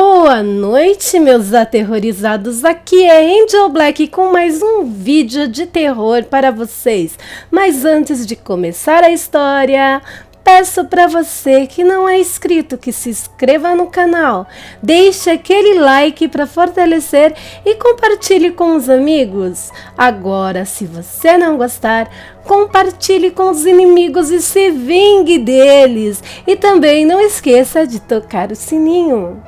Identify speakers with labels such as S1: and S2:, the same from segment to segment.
S1: Boa noite, meus aterrorizados. Aqui é Angel Black com mais um vídeo de terror para vocês. Mas antes de começar a história, peço para você que não é inscrito que se inscreva no canal, deixe aquele like para fortalecer e compartilhe com os amigos. Agora, se você não gostar, compartilhe com os inimigos e se vingue deles. E também não esqueça de tocar o sininho.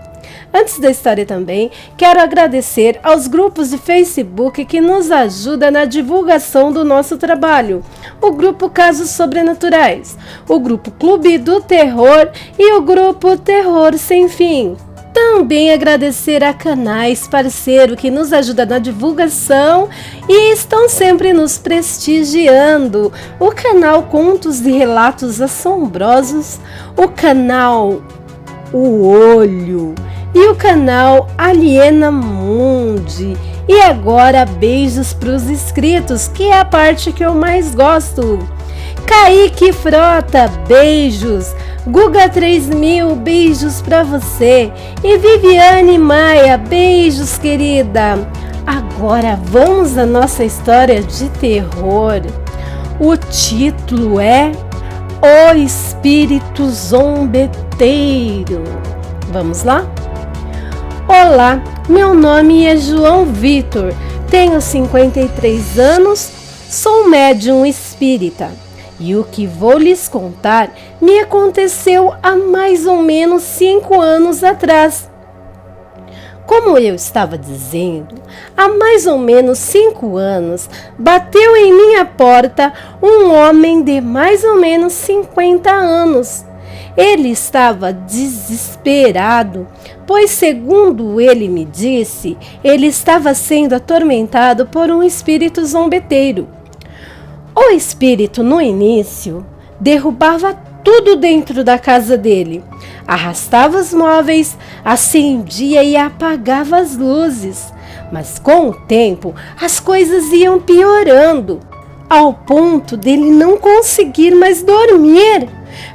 S1: Antes da história também, quero agradecer aos grupos de Facebook que nos ajudam na divulgação do nosso trabalho. O grupo Casos Sobrenaturais, o grupo Clube do Terror e o grupo Terror Sem Fim. Também agradecer a canais parceiros que nos ajudam na divulgação e estão sempre nos prestigiando. O canal Contos e Relatos Assombrosos, o canal O Olho e o canal Aliena Mundi. E agora beijos para os inscritos, que é a parte que eu mais gosto. Kaique Frota, beijos. Guga 3000, beijos para você. E Viviane Maia, beijos, querida. Agora vamos à nossa história de terror. O título é O Espírito Zombeteiro. Vamos lá? Olá, meu nome é João Vitor, tenho 53 anos, sou médium espírita e o que vou lhes contar me aconteceu há mais ou menos 5 anos atrás. Como eu estava dizendo, há mais ou menos 5 anos bateu em minha porta um homem de mais ou menos 50 anos. Ele estava desesperado, pois, segundo ele me disse, ele estava sendo atormentado por um espírito zombeteiro. O espírito, no início, derrubava tudo dentro da casa dele, arrastava os móveis, acendia e apagava as luzes. Mas com o tempo, as coisas iam piorando, ao ponto dele não conseguir mais dormir,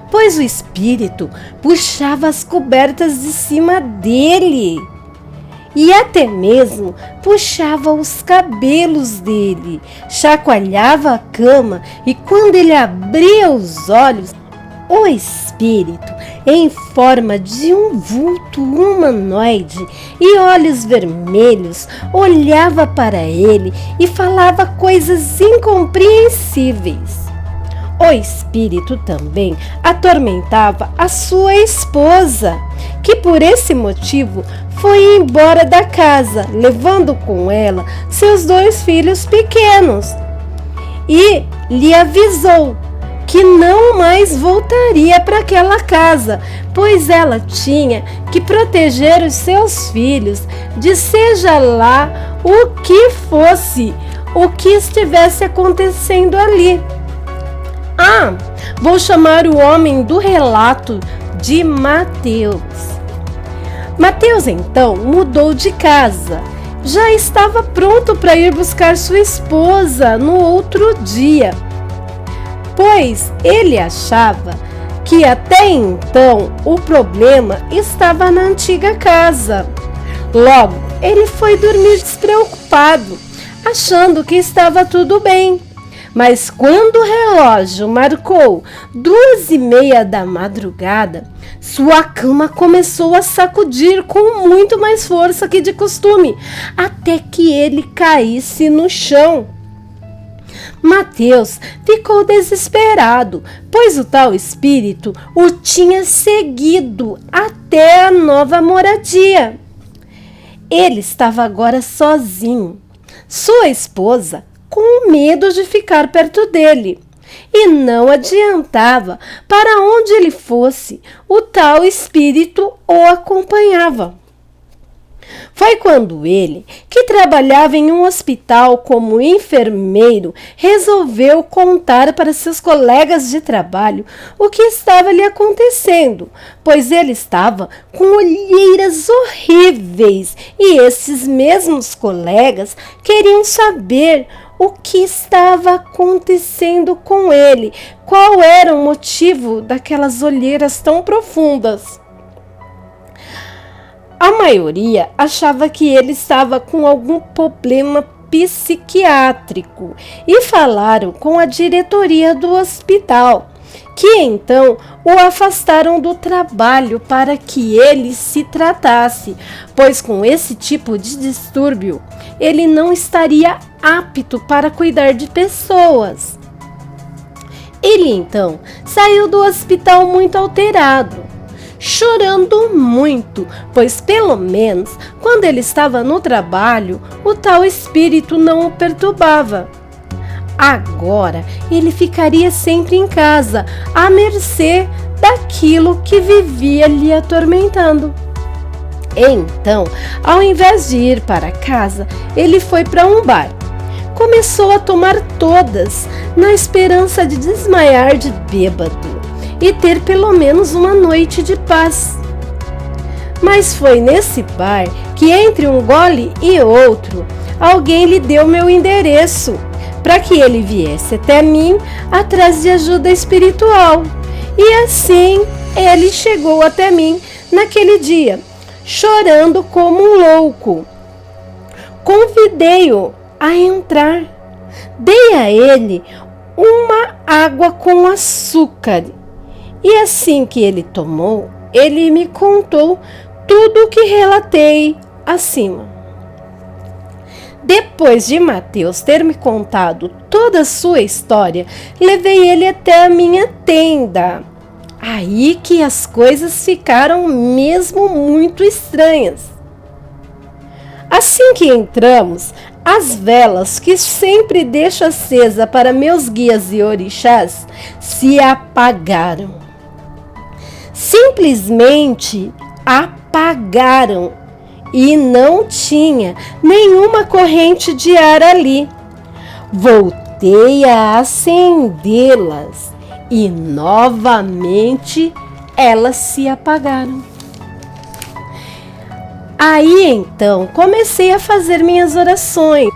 S1: pois o espírito puxava as cobertas de cima dele e até mesmo puxava os cabelos dele, chacoalhava a cama e quando ele abria os olhos, o espírito, em forma de um vulto humanoide e olhos vermelhos, olhava para ele e falava coisas incompreensíveis. O espírito também atormentava a sua esposa, que por esse motivo foi embora da casa, levando com ela seus 2 filhos pequenos, e lhe avisou que não mais voltaria para aquela casa, pois ela tinha que proteger os seus filhos de seja lá o que fosse, o que estivesse acontecendo ali. Vou chamar o homem do relato de Mateus. Mateus então mudou de casa. Já estava pronto para ir buscar sua esposa no outro dia, pois ele achava que até então o problema estava na antiga casa. Logo, ele foi dormir despreocupado, achando que estava tudo bem. Mas quando o relógio marcou 2:30 da madrugada, sua cama começou a sacudir com muito mais força que de costume, até que ele caísse no chão. Mateus ficou desesperado, pois o tal espírito o tinha seguido até a nova moradia. Ele estava agora sozinho. Sua esposa com medo de ficar perto dele, e não adiantava para onde ele fosse, o tal espírito o acompanhava. Foi quando ele, que trabalhava em um hospital como enfermeiro, resolveu contar para seus colegas de trabalho o que estava lhe acontecendo, pois ele estava com olheiras horríveis e esses mesmos colegas queriam saber o que estava acontecendo com ele, qual era o motivo daquelas olheiras tão profundas. A maioria achava que ele estava com algum problema psiquiátrico e falaram com a diretoria do hospital, que então o afastaram do trabalho para que ele se tratasse, pois com esse tipo de distúrbio ele não estaria apto para cuidar de pessoas. Ele então saiu do hospital muito alterado, chorando muito, pois pelo menos quando ele estava no trabalho, o tal espírito não o perturbava. Agora ele ficaria sempre em casa, à mercê daquilo que vivia lhe atormentando. Então, ao invés de ir para casa, ele foi para um bar. Começou a tomar todas, na esperança de desmaiar de bêbado e ter pelo menos uma noite de paz. Mas foi nesse bar que, entre um gole e outro, alguém lhe deu meu endereço para que ele viesse até mim atrás de ajuda espiritual. E assim ele chegou até mim naquele dia, chorando como um louco. Convidei-o a entrar. Dei a ele uma água com açúcar. E assim que ele tomou, ele me contou tudo o que relatei acima. Depois de Mateus ter me contado toda a sua história, levei ele até a minha tenda. Aí que as coisas ficaram mesmo muito estranhas. Assim que entramos, as velas que sempre deixo acesa para meus guias e orixás se apagaram. Simplesmente apagaram e não tinha nenhuma corrente de ar ali. Voltei a acendê-las e novamente elas se apagaram. Aí então comecei a fazer minhas orações.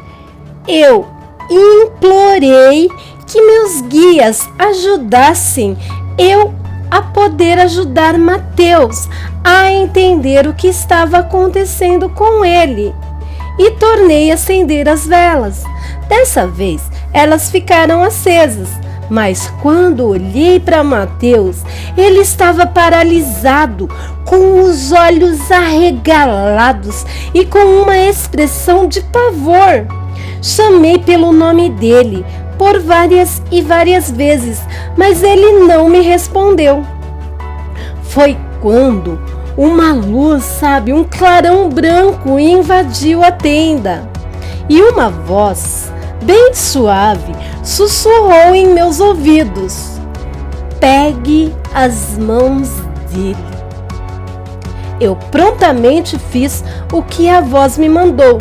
S1: Eu implorei que meus guias ajudassem eu a poder ajudar Mateus a entender o que estava acontecendo com ele, e tornei a acender as velas. Dessa vez elas ficaram acesas, mas quando olhei para Mateus, ele estava paralisado, com os olhos arregalados e com uma expressão de pavor. Chamei pelo nome dele por várias e várias vezes, mas ele não me respondeu. Foi quando uma luz, um clarão branco invadiu a tenda e uma voz bem suave sussurrou em meus ouvidos: pegue as mãos dele. Eu prontamente fiz o que a voz me mandou.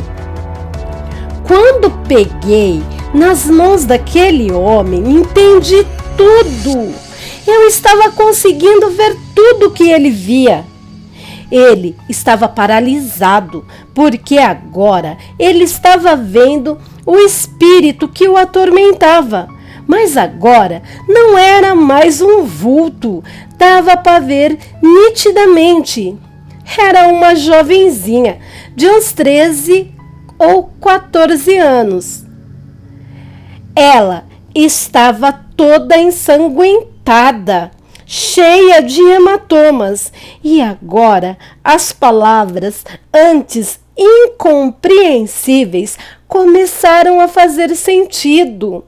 S1: Quando peguei nas mãos daquele homem, entendi tudo. Eu estava conseguindo ver tudo que ele via. Ele estava paralisado, porque agora ele estava vendo o espírito que o atormentava. Mas agora não era mais um vulto, dava para ver nitidamente. Era uma jovenzinha de uns 13 ou 14 anos. Ela estava toda ensanguentada, cheia de hematomas, e agora as palavras, antes incompreensíveis, começaram a fazer sentido.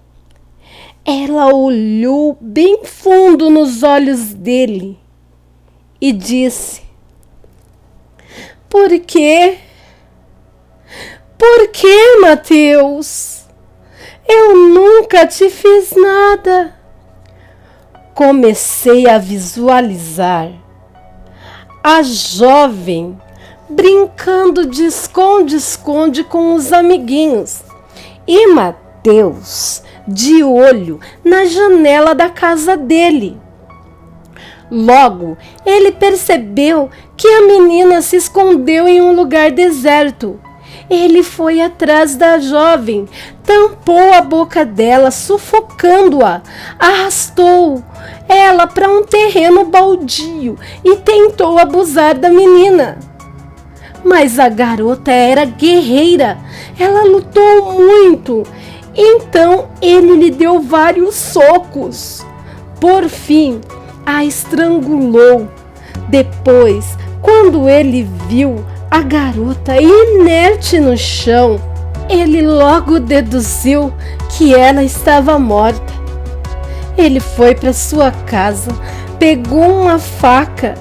S1: Ela olhou bem fundo nos olhos dele e disse: Por quê? Por quê, Mateus? Eu nunca te fiz nada. Comecei a visualizar a jovem brincando de esconde-esconde com os amiguinhos e Mateus de olho na janela da casa dele. Logo, ele percebeu que a menina se escondeu em um lugar deserto. Ele foi atrás da jovem, tampou a boca dela, sufocando-a, arrastou ela para um terreno baldio e tentou abusar da menina. Mas a garota era guerreira, ela lutou muito, então ele lhe deu vários socos. Por fim, a estrangulou. Depois, quando ele viu a garota inerte no chão, ele logo deduziu que ela estava morta. Ele foi para sua casa, pegou uma faca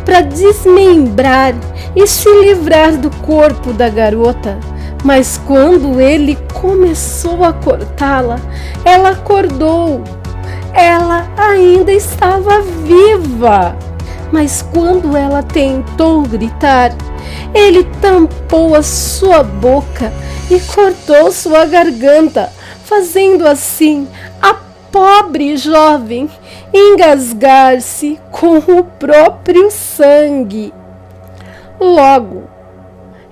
S1: para desmembrar e se livrar do corpo da garota. Mas quando ele começou a cortá-la, ela acordou. Ela ainda estava viva. Mas quando ela tentou gritar, ele tampou a sua boca e cortou sua garganta, fazendo assim a pobre jovem engasgar-se com o próprio sangue. Logo,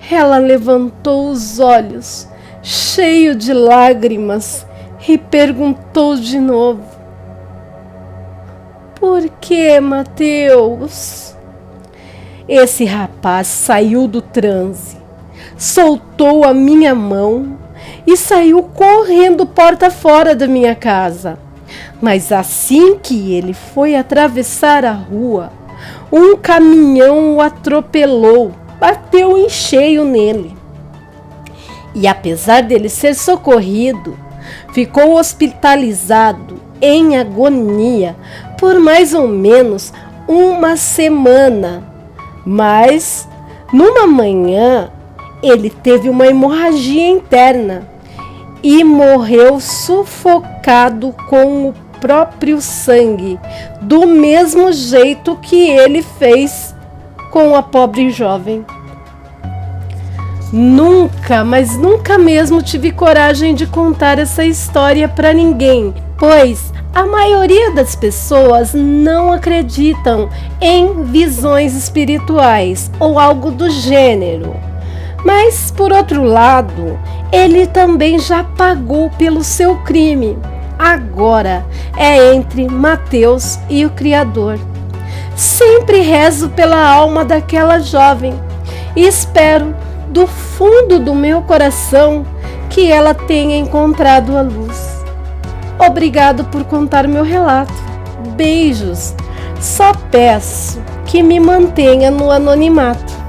S1: ela levantou os olhos, cheio de lágrimas, e perguntou de novo: "Por que, Mateus?" Esse rapaz saiu do transe, soltou a minha mão e saiu correndo porta fora da minha casa. Mas assim que ele foi atravessar a rua, um caminhão o atropelou, bateu em cheio nele. E apesar dele ser socorrido, ficou hospitalizado em agonia por mais ou menos uma semana. Mas, numa manhã, ele teve uma hemorragia interna e morreu sufocado com o próprio sangue, do mesmo jeito que ele fez com a pobre jovem. Nunca, mas nunca mesmo tive coragem de contar essa história para ninguém, pois a maioria das pessoas não acreditam em visões espirituais ou algo do gênero. Mas, por outro lado, ele também já pagou pelo seu crime. Agora é entre Mateus e o Criador. Sempre rezo pela alma daquela jovem e espero do fundo do meu coração que ela tenha encontrado a luz. Obrigado por contar meu relato. Beijos. Só peço que me mantenha no anonimato.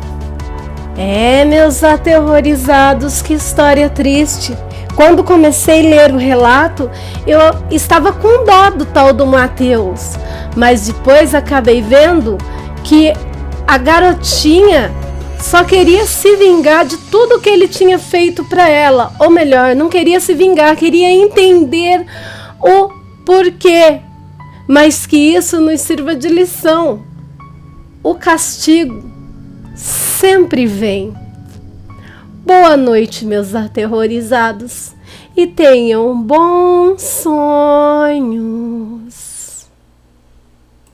S1: Meus aterrorizados, que história triste. Quando comecei a ler o relato, eu estava com dó do tal do Mateus. Mas depois acabei vendo que a garotinha só queria se vingar de tudo que ele tinha feito para ela. Ou melhor, não queria se vingar, queria entender o porquê, mas que isso nos sirva de lição. O castigo sempre vem. Boa noite, meus aterrorizados, e tenham bons sonhos.